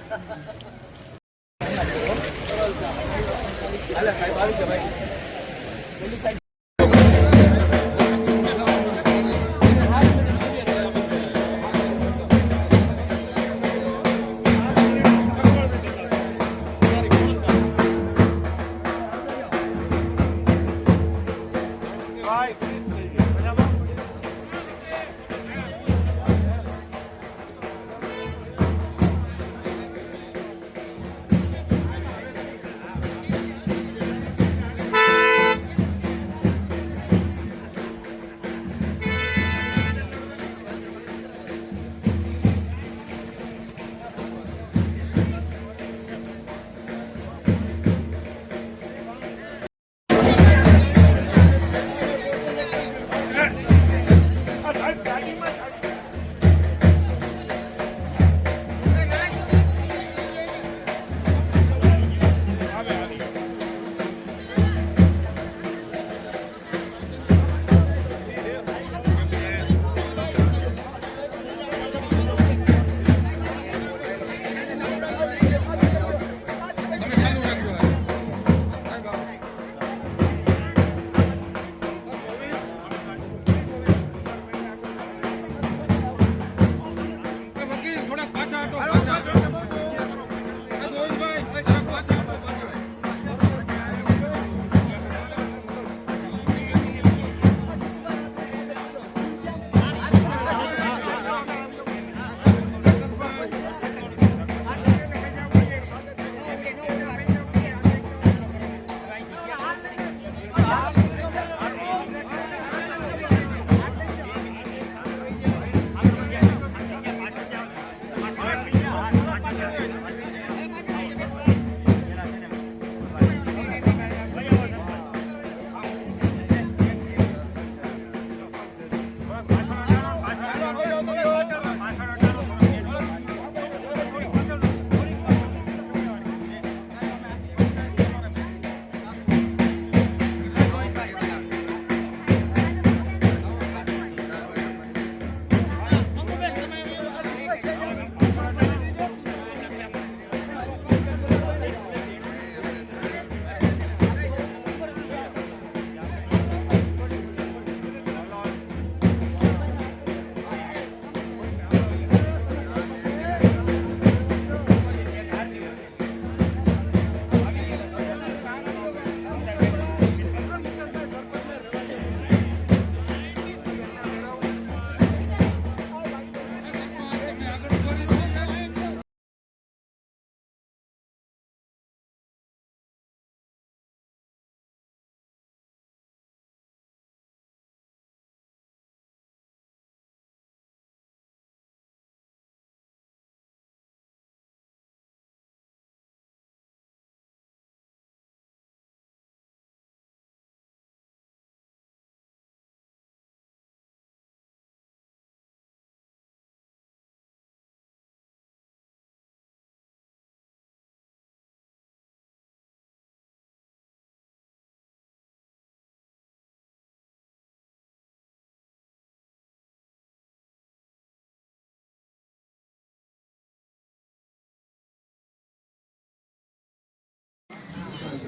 હાલે સાહેબ આવી ગયા ભાઈ પેલી સાઈડ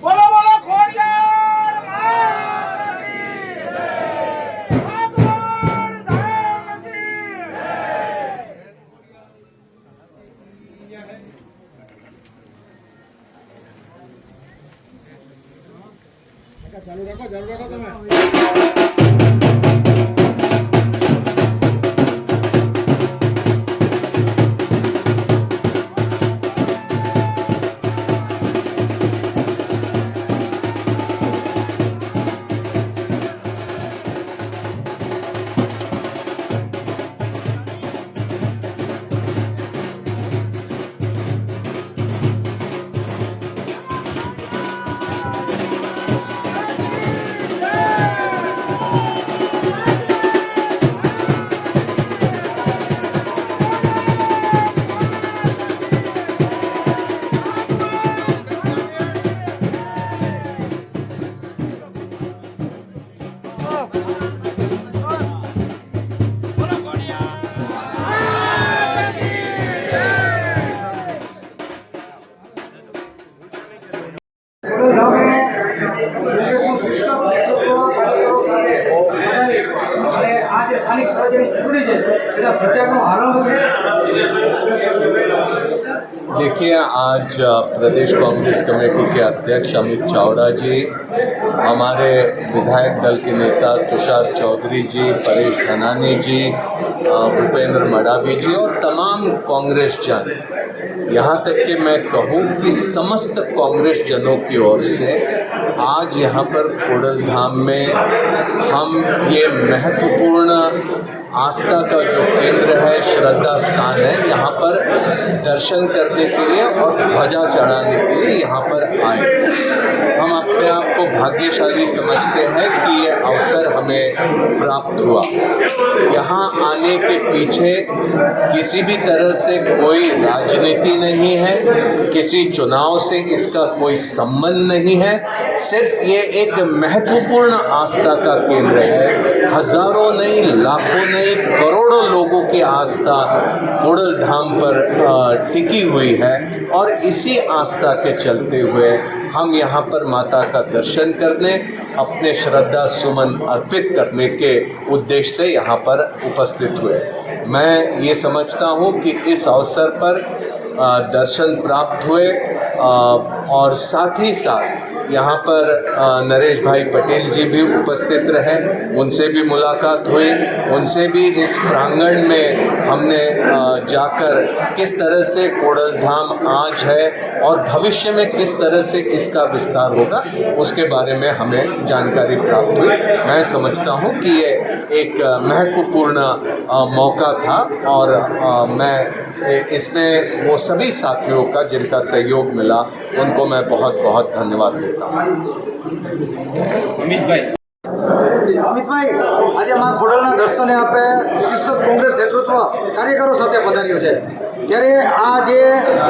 બોલો બોલો ખોડિયાર માત કી જય ભગવાન ધામ કી જય ચાલુ રાખો તમે આરંભ છે? देखिए, आज प्रदेश कांग्रेस कमेटी के अध्यक्ष अमित चावड़ा जी, हमारे विधायक दल के नेता तुषार चौधरी जी, परेश धनानी जी, भूपेंद्र मडावी जी और तमाम कांग्रेस जन, यहाँ तक कि मैं कहूँ कि समस्त कांग्रेस जनों की ओर से आज यहाँ पर खोडलधाम में हम ये महत्वपूर्ण आस्था का जो केंद्र है, श्रद्धा स्थान है, यहाँ पर दर्शन करने के लिए और ध्वजा चढ़ाने के लिए यहाँ पर आए। हम अपने आप को भाग्यशाली समझते हैं कि ये अवसर हमें प्राप्त हुआ। यहाँ आने के पीछे किसी भी तरह से कोई राजनीति नहीं है, किसी चुनाव से इसका कोई संबंध नहीं है, सिर्फ ये एक महत्वपूर्ण आस्था का केंद्र है। हजारों नहीं, लाखों नहीं, करोड़ों लोगों की आस्था खोडलधाम पर टिकी हुई है और इसी आस्था के चलते हुए हम यहाँ पर माता का दर्शन करने, अपने श्रद्धा सुमन अर्पित करने के उद्देश्य से यहाँ पर उपस्थित हुए। मैं ये समझता हूँ कि इस अवसर पर दर्शन प्राप्त हुए और साथ ही साथ यहाँ पर नरेश भाई पटेल जी भी उपस्थित रहे, उनसे भी मुलाकात हुई, उनसे भी इस प्रांगण में हमने जाकर किस तरह से खोडलधाम आज है और भविष्य में किस तरह से इसका विस्तार होगा उसके बारे में हमें जानकारी प्राप्त हुई। मैं समझता हूँ कि ये एक महत्वपूर्ण मौका था और मैं इसमें वो सभी साथियों का जिनका सहयोग मिला उनको मैं बहुत बहुत धन्यवाद देता हूँ। અમિતભાઈ, આજે માં ખોડલના દર્શને આપે શિક્ષક કોંગ્રેસ નેતૃત્વ કાર્યકરો સાથે પધાર્યું છે, ત્યારે આ જે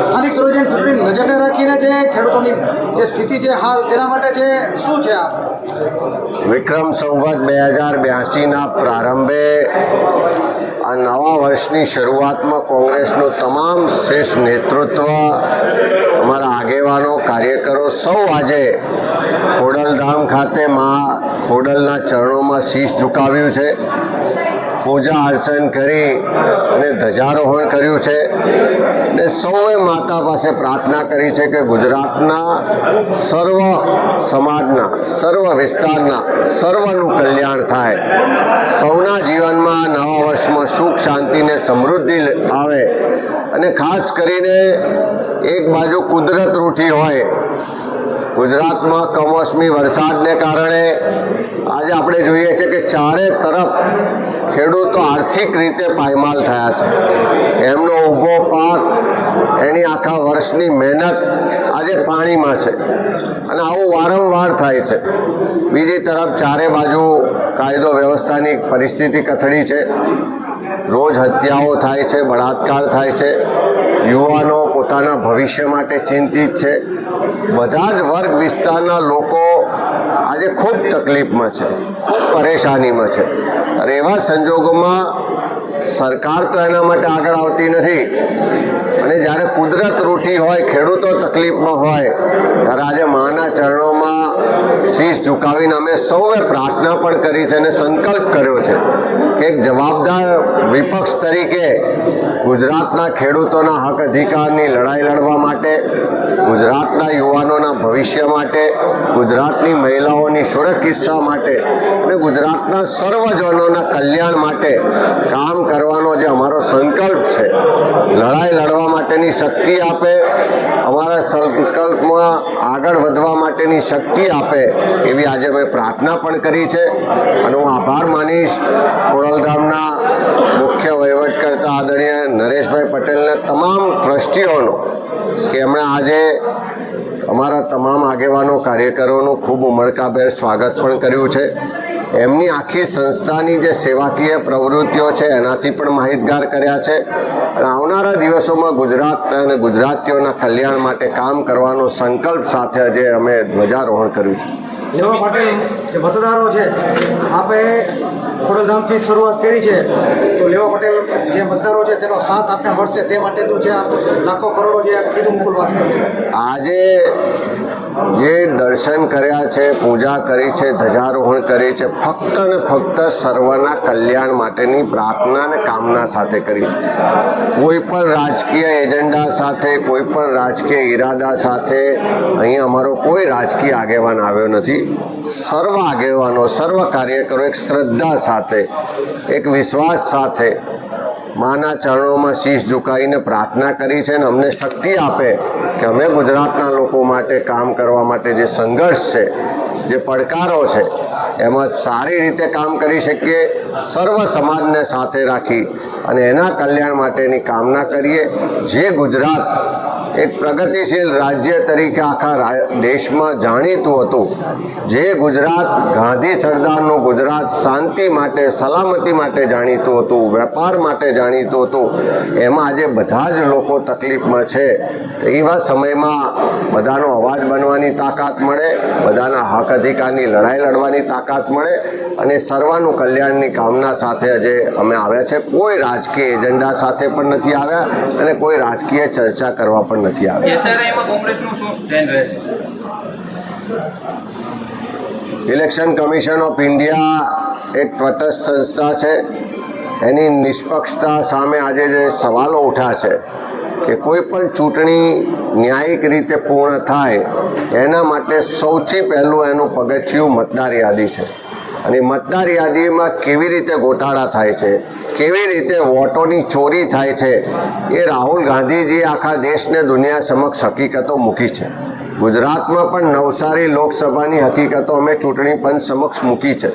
સ્થાનિક સ્વરાજ્યની ચૂંટણી નજરને રાખીને છે ખેડૂતોની જે સ્થિતિ છે હાલ તેના માટે છે શું છે આ? વિક્રમ સંવત 2082ના પ્રારંભે આ નવા વર્ષની શરૂઆતમાં કોંગ્રેસનું તમામ શ્રેષ્ઠ નેતૃત્વ, અમારા આગેવાનો, કાર્યકરો સૌ આજે ખોડલધામ ખાતે માં ખોડલના ચરણોમાં શીશ ઝુકાવ્યું છે, પૂજા અર્ચન કરી અને ધ્વજારોહણ કર્યું છે અને સૌએ માતા પાસે પ્રાર્થના કરી છે કે ગુજરાતના સર્વ સમાજના, સર્વ વિસ્તારના સર્વનું કલ્યાણ થાય, સૌના જીવનમાં નવા વર્ષમાં સુખ શાંતિ ને સમૃદ્ધિ આવે અને ખાસ કરીને એક બાજુ કુદરત રૂઠી હોય, ગુજરાતમાં કમોસમી વરસાદને કારણે આજે આપણે જોઈએ છે કે ચારે તરફ ખેડૂતો આર્થિક રીતે પાયમાલ થયા છે, એમનો ઊભો પાક, એની આખા વર્ષની મહેનત આજે પાણીમાં છે અને આવું વારંવાર થાય છે। બીજી તરફ ચારે બાજુ કાયદો વ્યવસ્થાની પરિસ્થિતિ કથળી છે, રોજ હત્યાઓ થાય છે, બળાત્કાર થાય છે, યુવાનો પોતાના ભવિષ્ય માટે ચિંતિત છે, બધા જ વર્ગ વિસ્તારના લોકો આજે ખૂબ તકલીફમાં છે, ખૂબ પરેશાનીમાં છે। અને એવા સંજોગોમાં સરકાર તો એના માટે આગળ આવતી નથી અને જ્યારે કુદરત રૂઠી હોય, ખેડૂતો તકલીફમાં હોય, ત્યારે આજે માના ચરણોમાં શીશ ઝુકાવીને અમે સૌએ પ્રાર્થના પણ કરી છે અને સંકલ્પ કર્યો છે કે એક જવાબદાર વિપક્ષ તરીકે ગુજરાતના ખેડૂતોના હક અધિકારની લડાઈ લડવા માટે, ગુજરાતના યુવાનોના ભવિષ્ય માટે, ગુજરાતની મહિલાઓની સુરક્ષા માટે અને ગુજરાતના સર્વજનોના કલ્યાણ માટે કામ કરવાનો જે અમારો સંકલ્પ છે, લડાઈ લડવા માટેની શક્તિ આપે, અમારા સંકલ્પમાં આગળ વધવા માટેની શક્તિ આપે એવી આજે મેં પ્રાર્થના પણ કરી છે। અને હું આભાર માનીશ ખોડલધામના મુખ્ય વહીવટકર્તા આદરણીય નરેશભાઈ પટેલને, તમામ ટ્રસ્ટીઓનો કે એમણે આજે અમારા તમામ આગેવાનો, કાર્યકરોનું ખૂબ ઉમળકાભેર સ્વાગત પણ કર્યું છે। એમની આખી સંસ્થાની જે સેવાકીય પ્રવૃત્તિઓ છે એનાથી પણ માહિતગાર કર્યા છે અને આવનારા દિવસોમાં ગુજરાત અને ગુજરાતીઓના કલ્યાણ માટે કામ કરવાનો સંકલ્પ સાથે આજે અમે ધ્વજારોહણ કર્યું છે। લેવા માટે જે મતદારો છે, આપણે ખોડલધામથી શરૂઆત કરી છે, તો લેવા પટેલ જે મતદારો છે તેનો સાથ આપણે મળશે તે માટેનું છે લાખો કરોડો જે કીધું મોકલવા છે। આજે જે દર્શન કર્યા છે, પૂજા કરી છે, ધ્વજારોહણ કરી છે, ફક્ત ને ફક્ત સર્વના કલ્યાણ માટેની પ્રાર્થના અને કામના સાથે કરી છે. કોઈ પણ રાજકીય એજન્ડા સાથે, કોઈ પણ રાજકીય ઈરાદા સાથે અહીં અમારો કોઈ રાજકીય આગેવાન આવ્યો નથી. સર્વ આગેવાનો, સર્વ કાર્યકરો એક શ્રદ્ધા સાથે, એક વિશ્વાસ સાથે માના ચરણોમાં શીશ ઝુકાવીને પ્રાર્થના કરી છે અને અમને શક્તિ આપે કે અમે ગુજરાતના લોકો માટે કામ કરવા માટે જે સંઘર્ષ છે, જે પડકારો છે, એમાં સારી રીતે કામ કરી શકીએ, સર્વ સમાજને સાથે રાખી અને એના કલ્યાણ માટેની કામના કરીએ. જે ગુજરાત એક પ્રગતિશીલ રાજ્ય તરીકે આખા દેશમાં જાણીતું હતું, જે ગુજરાત ગાંધી સરદારનું ગુજરાત શાંતિ માટે, સલામતી માટે જાણીતું હતું, વેપાર માટે જાણીતું હતું, એમાં આજે બધા જ લોકો તકલીફમાં છે. તો એવા સમયમાં બધાનો અવાજ બનવાની તાકાત મળે, બધાના હક અધિકારની લડાઈ લડવાની તાકાત મળે અને સર્વનું કલ્યાણની કામના સાથે આજે અમે આવ્યા છે. કોઈ રાજકીય એજન્ડા સાથે પણ નથી આવ્યા અને કોઈ રાજકીય ચર્ચા કરવા પણ નથી આવ્યા. ઇલેક્શન કમિશન ઓફ ઇન્ડિયા એક તટસ્થ સંસ્થા છે. એની નિષ્પક્ષતા સામે આજે જે સવાલો ઉઠ્યા છે કે કોઈ પણ ચૂંટણી ન્યાયિક રીતે પૂર્ણ થાય એના માટે સૌથી પહેલું એનું પગથિયું મતદાર યાદી છે. અને મતદાર યાદીમાં કેવી રીતે ગોટાળા થાય છે, કેવી રીતે વોટોની ચોરી થાય છે, એ રાહુલ ગાંધીજીએ આખા દેશને દુનિયા સમક્ષ હકીકતો મૂકી છે. ગુજરાતમાં પણ નવસારી લોકસભાની હકીકતો અમે ચૂંટણી પંચ સમક્ષ મૂકી છે.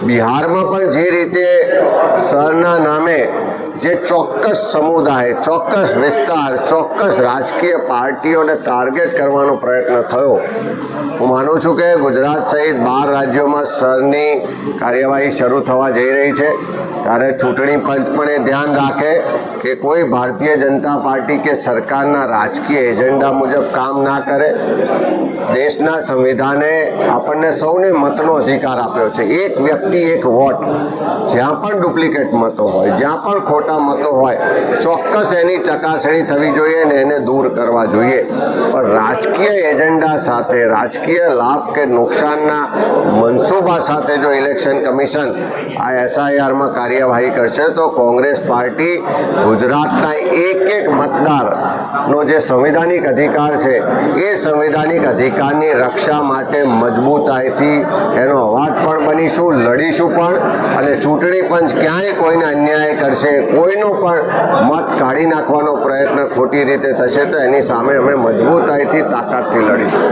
બિહારમાં પણ જે રીતે સરના નામે જે ચોક્કસ સમુદાય, ચોક્કસ વિસ્તાર, ચોક્કસ રાજકીય પાર્ટીઓને ટાર્ગેટ કરવાનો પ્રયત્ન થયો, હું માનું છું કે ગુજરાત સહિત 12 રાજ્યોમાં સરની કાર્યવાહી શરૂ થવા જઈ રહી છે. ત્યારે ચૂંટણી પંચ પણ એ ધ્યાન રાખે કે કોઈ ભારતીય જનતા પાર્ટી કે સરકારના રાજકીય એજન્ડા મુજબ કામ ના કરે. દેશના સંવિધાને આપણને સૌને મતનો અધિકાર આપ્યો છે. એક વ્યક્તિ એક વોટ. જ્યાં પણ ડુપ્લિકેટ મતો હોય, જ્યાં પણ ખોટા મતો હોય, ચોક્કસ એની ચકાસણી થવી જોઈએ અને એને દૂર કરવા જોઈએ. પણ રાજકીય એજન્ડા સાથે, રાજકીય લાભ કે નુકસાનના મનસૂબા સાથે જો ઇલેક્શન કમિશન આ SIRમાં કાર્યવાહી કરશે તો કોંગ્રેસ પાર્ટી ગુજરાતના એક મતદારનો જે સંવિધાનિક અધિકાર છે એ સંવિધાનિક અધિકારની રક્ષા માટે મજબૂતાઈથી એનો અવાજ પણ બનીશું, લડીશું પણ. અને ચૂંટણી પંચ ક્યાંય કોઈને અન્યાય કરશે, કોઈનો પણ મત કાઢી નાખવાનો પ્રયત્ન ખોટી રીતે થશે તો એની સામે અમે મજબૂતાઈથી, તાકાતથી લડીશું.